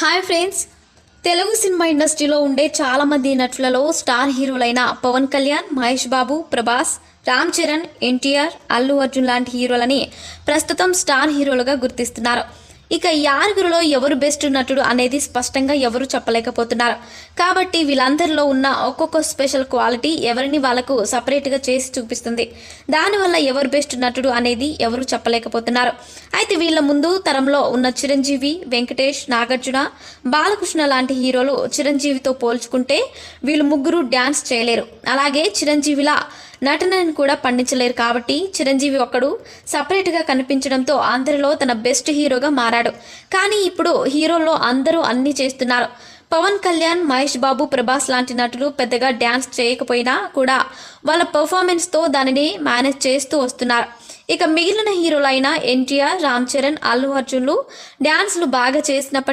Hi friends. Telugu cinema ఇండస్ట్రీలో ఉండే చాలామంది నటులలో స్టార్ హీరోలైన పవన్ కళ్యాణ్, మహేష్ బాబు, ప్రభాస్, రామ్ చరణ్, ఎన్టీఆర్, అల్లు అర్జున్ లాంటి హీరోలని ప్రస్తుతం స్టార్ హీరోలుగా గుర్తిస్తున్నారు. ఇక ఈ ఆరుగురిలో ఎవరు బెస్ట్ నటుడు అనేది స్పష్టంగా ఎవరు చెప్పలేకపోతున్నారు. కాబట్టి వీళ్ళందరిలో ఉన్న ఒక్కొక్క స్పెషల్ క్వాలిటీ ఎవరిని వాళ్ళకు సపరేట్గా చేసి చూపిస్తుంది. దానివల్ల ఎవరు బెస్ట్ నటుడు అనేది ఎవరు చెప్పలేకపోతున్నారు. అయితే వీళ్ళ ముందు తరంలో ఉన్న చిరంజీవి, వెంకటేష్, నాగార్జున, బాలకృష్ణ లాంటి హీరోలు చిరంజీవితో పోల్చుకుంటే వీళ్ళు ముగ్గురు డ్యాన్స్ చేయలేరు. అలాగే చిరంజీవిలా నటనను కూడా పండించలేరు. కాబట్టి చిరంజీవి ఒక్కడు సపరేట్గా కనిపించడంతో అందరిలో తన బెస్ట్ హీరోగా మారాడు. కానీ ఇప్పుడు హీరోల్లో అందరూ అన్నీ చేస్తున్నారు. పవన్ కళ్యాణ్, మహేష్ బాబు, ప్రభాస్ లాంటి నటులు పెద్దగా డ్యాన్స్ చేయకపోయినా కూడా వాళ్ళ పర్ఫార్మెన్స్తో దానిని మేనేజ్ చేస్తూ వస్తున్నారు. ఇక మిగిలిన హీరోలైన ఎన్టీఆర్, రామ్ చరణ్, అల్లు అర్జున్లు డ్యాన్స్లు బాగా చేసినప్పటికీ